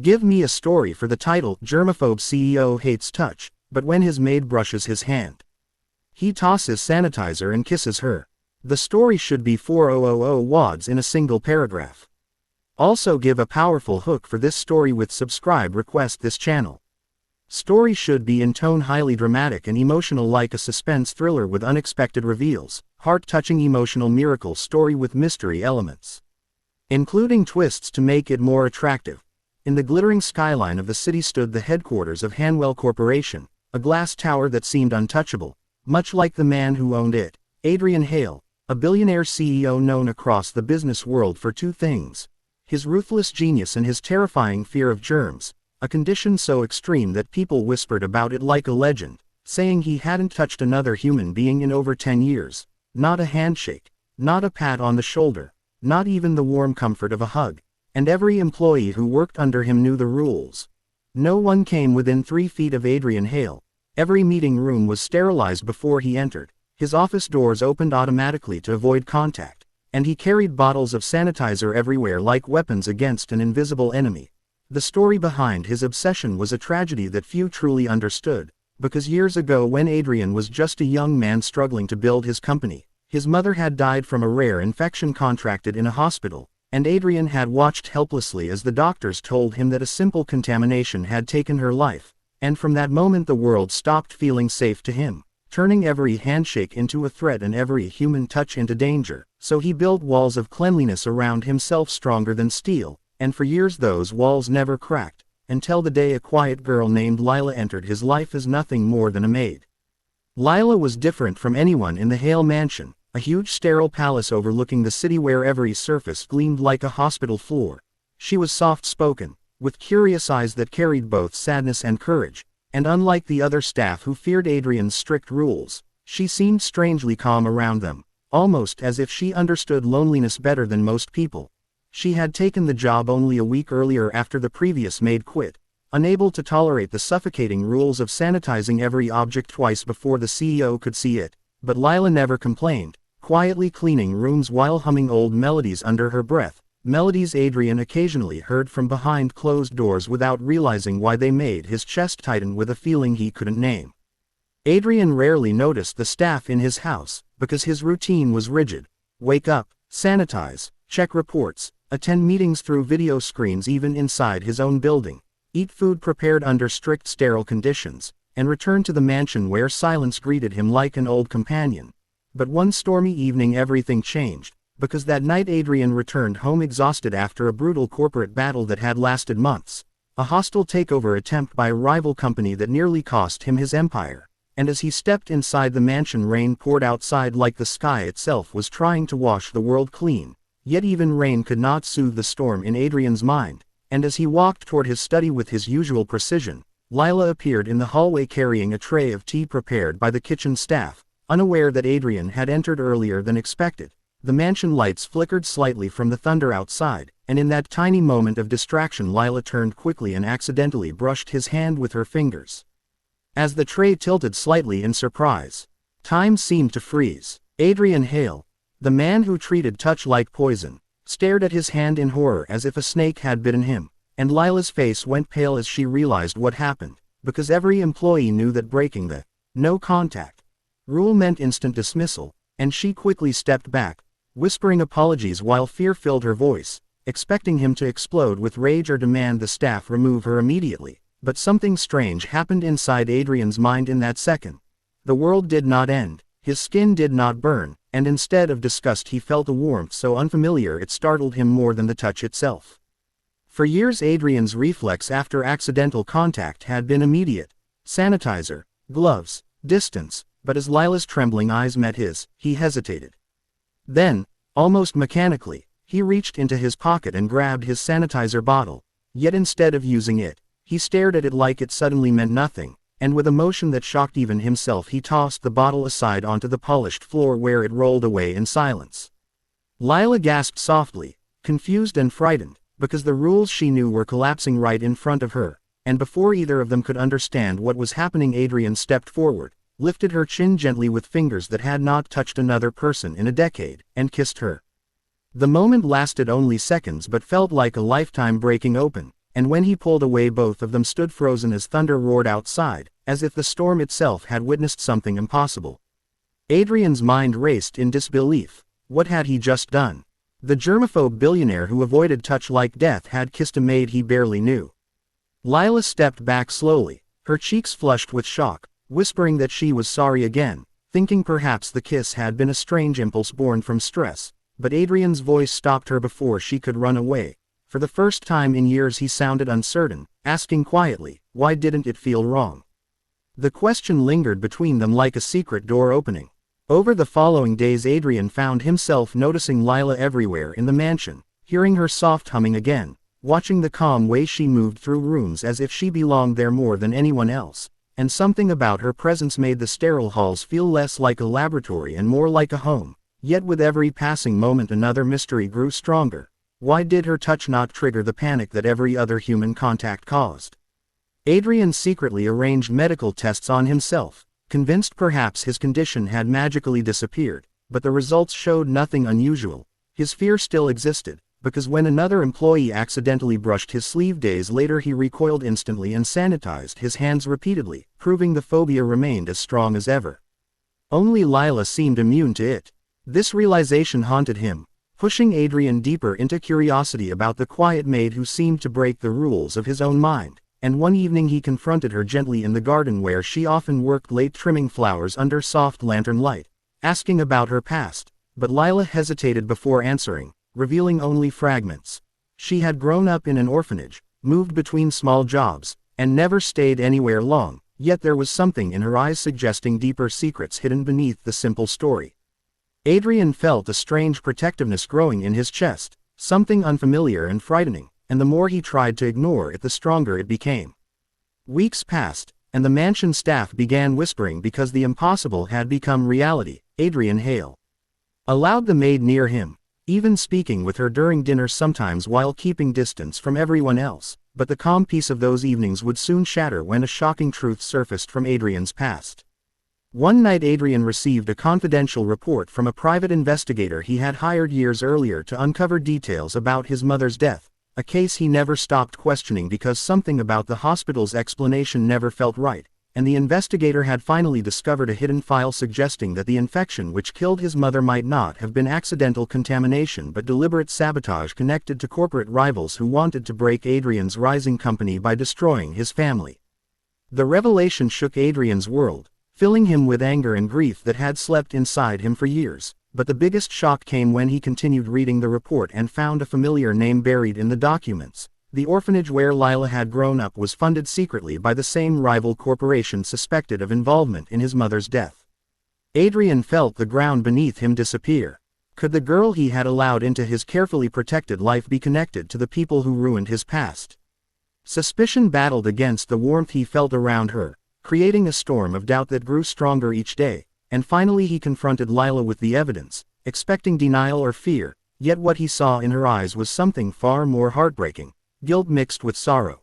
Give me a story for the title. Germaphobe CEO hates touch, but when his maid brushes his hand, he tosses sanitizer and kisses her. The story should be 4000 words in a single paragraph. Also give a powerful hook for this story with subscribe request this channel. Story should be in tone highly dramatic and emotional like a suspense thriller with unexpected reveals, heart-touching emotional miracle story with mystery elements, including twists to make it more attractive. In the glittering skyline of the city stood the headquarters of Hanwell Corporation, a glass tower that seemed untouchable, much like the man who owned it, Adrian Hale, a billionaire CEO known across the business world for two things: his ruthless genius and his terrifying fear of germs, a condition so extreme that people whispered about it like a legend, saying he hadn't touched another human being in over 10 years, not a handshake, not a pat on the shoulder, not even the warm comfort of a hug, and every employee who worked under him knew the rules. No one came within 3 feet of Adrian Hale. Every meeting room was sterilized before he entered, his office doors opened automatically to avoid contact, and he carried bottles of sanitizer everywhere like weapons against an invisible enemy. The story behind his obsession was a tragedy that few truly understood, because years ago when Adrian was just a young man struggling to build his company, his mother had died from a rare infection contracted in a hospital, and Adrian had watched helplessly as the doctors told him that a simple contamination had taken her life, and from that moment the world stopped feeling safe to him, turning every handshake into a threat and every human touch into danger. So he built walls of cleanliness around himself stronger than steel, and for years those walls never cracked, until the day a quiet girl named Lila entered his life as nothing more than a maid. Lila was different from anyone in the Hale mansion, a huge sterile palace overlooking the city where every surface gleamed like a hospital floor. She was soft-spoken, with curious eyes that carried both sadness and courage, and unlike the other staff who feared Adrian's strict rules, she seemed strangely calm around them, almost as if she understood loneliness better than most people. She had taken the job only a week earlier after the previous maid quit, unable to tolerate the suffocating rules of sanitizing every object twice before the CEO could see it, but Lila never complained, quietly cleaning rooms while humming old melodies under her breath, melodies Adrian occasionally heard from behind closed doors without realizing why they made his chest tighten with a feeling he couldn't name. Adrian rarely noticed the staff in his house, because his routine was rigid: wake up, sanitize, check reports, attend meetings through video screens even inside his own building, eat food prepared under strict sterile conditions, and return to the mansion where silence greeted him like an old companion. But one stormy evening everything changed, because that night Adrian returned home exhausted after a brutal corporate battle that had lasted months, a hostile takeover attempt by a rival company that nearly cost him his empire, and as he stepped inside the mansion rain poured outside like the sky itself was trying to wash the world clean. Yet even rain could not soothe the storm in Adrian's mind, and as he walked toward his study with his usual precision, Lila appeared in the hallway carrying a tray of tea prepared by the kitchen staff, unaware that Adrian had entered earlier than expected. The mansion lights flickered slightly from the thunder outside, and in that tiny moment of distraction Lila turned quickly and accidentally brushed his hand with her fingers. As the tray tilted slightly in surprise, time seemed to freeze. Adrian Hale, the man who treated touch like poison, stared at his hand in horror as if a snake had bitten him, and Lila's face went pale as she realized what happened, because every employee knew that breaking the no contact rule meant instant dismissal, and she quickly stepped back, whispering apologies while fear filled her voice, expecting him to explode with rage or demand the staff remove her immediately. But something strange happened inside Adrian's mind in that second. The world did not end, his skin did not burn, and instead of disgust he felt a warmth so unfamiliar it startled him more than the touch itself. For years Adrian's reflex after accidental contact had been immediate: sanitizer, gloves, distance, but as Lila's trembling eyes met his, he hesitated. Then, almost mechanically, he reached into his pocket and grabbed his sanitizer bottle, yet instead of using it, he stared at it like it suddenly meant nothing, and with a motion that shocked even himself he tossed the bottle aside onto the polished floor where it rolled away in silence. Lila gasped softly, confused and frightened, because the rules she knew were collapsing right in front of her, and before either of them could understand what was happening Adrian stepped forward, lifted her chin gently with fingers that had not touched another person in a decade, and kissed her. The moment lasted only seconds but felt like a lifetime breaking open. and when he pulled away both of them stood frozen as thunder roared outside, as if the storm itself had witnessed something impossible. Adrian's mind raced in disbelief. What had he just done? The germaphobe billionaire who avoided touch like death had kissed a maid he barely knew. Lila stepped back slowly, her cheeks flushed with shock, whispering that she was sorry again, thinking perhaps the kiss had been a strange impulse born from stress, but Adrian's voice stopped her before she could run away. For the first time in years he sounded uncertain, asking quietly, why didn't it feel wrong? The question lingered between them like a secret door opening. Over the following days Adrian found himself noticing Lila everywhere in the mansion, hearing her soft humming again, watching the calm way she moved through rooms as if she belonged there more than anyone else, and something about her presence made the sterile halls feel less like a laboratory and more like a home. Yet with every passing moment another mystery grew stronger. Why did her touch not trigger the panic that every other human contact caused? Adrian secretly arranged medical tests on himself, convinced perhaps his condition had magically disappeared, but the results showed nothing unusual. His fear still existed, because when another employee accidentally brushed his sleeve days later he recoiled instantly and sanitized his hands repeatedly, proving the phobia remained as strong as ever. Only Lila seemed immune to it. This realization haunted him, pushing Adrian deeper into curiosity about the quiet maid who seemed to break the rules of his own mind. And one evening he confronted her gently in the garden where she often worked late trimming flowers under soft lantern light, asking about her past, but Lila hesitated before answering, revealing only fragments. She had grown up in an orphanage, moved between small jobs, and never stayed anywhere long, yet there was something in her eyes suggesting deeper secrets hidden beneath the simple story. Adrian felt a strange protectiveness growing in his chest, something unfamiliar and frightening. And the more he tried to ignore it the stronger it became. Weeks passed, and the mansion staff began whispering because the impossible had become reality. Adrian Hale allowed the maid near him, even speaking with her during dinner sometimes while keeping distance from everyone else, but the calm peace of those evenings would soon shatter when a shocking truth surfaced from Adrian's past. One night Adrian received a confidential report from a private investigator he had hired years earlier to uncover details about his mother's death. A case he never stopped questioning because something about the hospital's explanation never felt right, and the investigator had finally discovered a hidden file suggesting that the infection which killed his mother might not have been accidental contamination but deliberate sabotage connected to corporate rivals who wanted to break Adrian's rising company by destroying his family. The revelation shook Adrian's world, filling him with anger and grief that had slept inside him for years. But the biggest shock came when he continued reading the report and found a familiar name buried in the documents. The orphanage where Lila had grown up was funded secretly by the same rival corporation suspected of involvement in his mother's death. Adrian felt the ground beneath him disappear. Could the girl he had allowed into his carefully protected life be connected to the people who ruined his past? Suspicion battled against the warmth he felt around her, creating a storm of doubt that grew stronger each day. And finally he confronted Lila with the evidence, expecting denial or fear, yet what he saw in her eyes was something far more heartbreaking, guilt mixed with sorrow.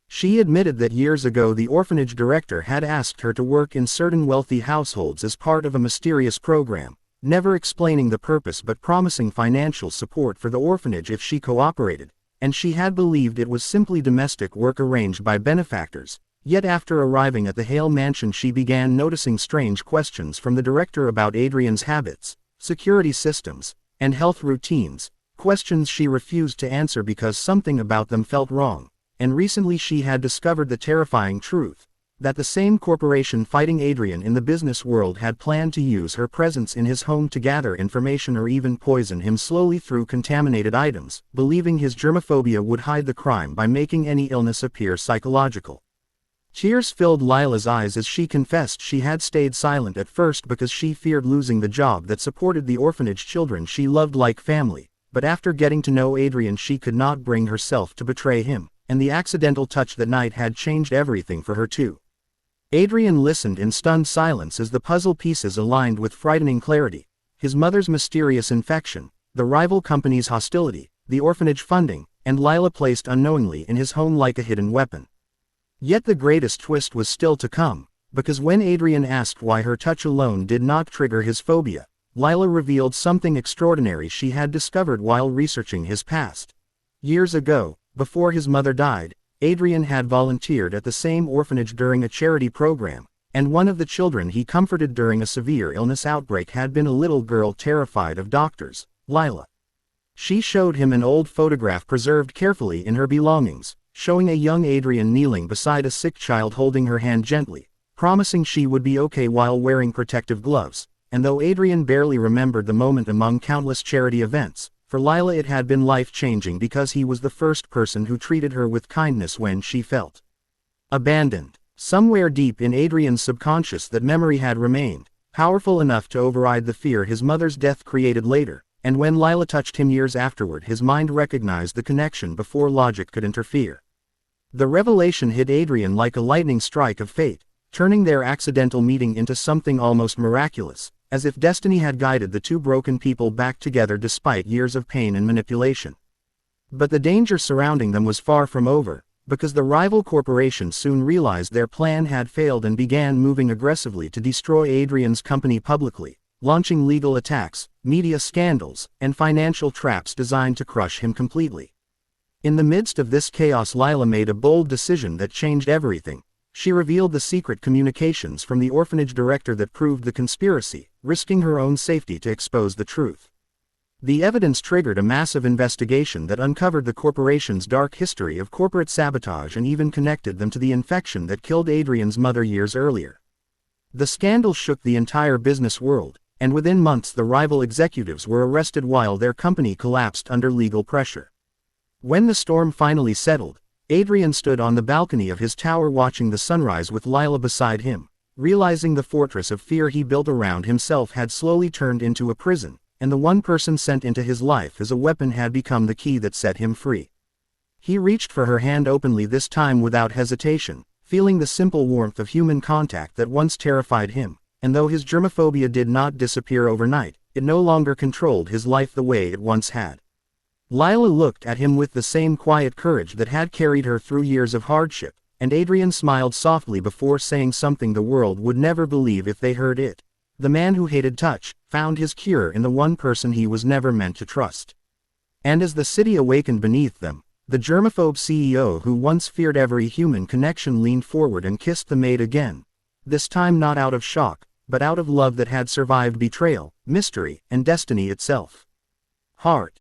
She admitted that years ago the orphanage director had asked her to work in certain wealthy households as part of a mysterious program, never explaining the purpose but promising financial support for the orphanage if she cooperated, and she had believed it was simply domestic work arranged by benefactors. Yet after arriving at the Hale mansion she began noticing strange questions from the director about Adrian's habits, security systems, and health routines, questions she refused to answer because something about them felt wrong, and recently she had discovered the terrifying truth, that the same corporation fighting Adrian in the business world had planned to use her presence in his home to gather information or even poison him slowly through contaminated items, believing his germophobia would hide the crime by making any illness appear psychological. Tears filled Lila's eyes as she confessed she had stayed silent at first because she feared losing the job that supported the orphanage children she loved like family, but after getting to know Adrian she could not bring herself to betray him, and the accidental touch that night had changed everything for her too. Adrian listened in stunned silence as the puzzle pieces aligned with frightening clarity: his mother's mysterious infection, the rival company's hostility, the orphanage funding, and Lila placed unknowingly in his home like a hidden weapon. Yet the greatest twist was still to come, because when Adrian asked why her touch alone did not trigger his phobia, Lila revealed something extraordinary she had discovered while researching his past. Years ago, Before his mother died, Adrian had volunteered at the same orphanage during a charity program, and one of the children he comforted during a severe illness outbreak had been a little girl terrified of doctors, Lila. She showed him an old photograph preserved carefully in her belongings, showing a young Adrian kneeling beside a sick child holding her hand gently, promising she would be okay while wearing protective gloves. And though Adrian barely remembered the moment among countless charity events, for Lila it had been life-changing because he was the first person who treated her with kindness when she felt abandoned. Somewhere deep in Adrian's subconscious that memory had remained, powerful enough to override the fear his mother's death created later, and when Lila touched him years afterward his mind recognized the connection before logic could interfere. The revelation hit Adrian like a lightning strike of fate, turning their accidental meeting into something almost miraculous, as if destiny had guided the two broken people back together despite years of pain and manipulation. But the danger surrounding them was far from over, because the rival corporations soon realized their plan had failed and began moving aggressively to destroy Adrian's company publicly, launching legal attacks, media scandals, and financial traps designed to crush him completely. In the midst of this chaos, Lila made a bold decision that changed everything. She revealed the secret communications from the orphanage director that proved the conspiracy, risking her own safety to expose the truth. The evidence triggered a massive investigation that uncovered the corporation's dark history of corporate sabotage and even connected them to the infection that killed Adrian's mother years earlier. The scandal shook the entire business world, and within months the rival executives were arrested while their company collapsed under legal pressure. When the storm finally settled, Adrian stood on the balcony of his tower watching the sunrise with Lila beside him, realizing the fortress of fear he built around himself had slowly turned into a prison, and the one person sent into his life as a weapon had become the key that set him free. He reached for her hand openly, this time without hesitation, feeling the simple warmth of human contact that once terrified him, and though his germophobia did not disappear overnight, it no longer controlled his life the way it once had. Lila looked at him with the same quiet courage that had carried her through years of hardship, and Adrian smiled softly before saying something the world would never believe if they heard it. The man who hated touch found his cure in the one person he was never meant to trust. And as the city awakened beneath them, the germaphobe CEO who once feared every human connection leaned forward and kissed the maid again, this time not out of shock, but out of love that had survived betrayal, mystery, and destiny itself. Heart.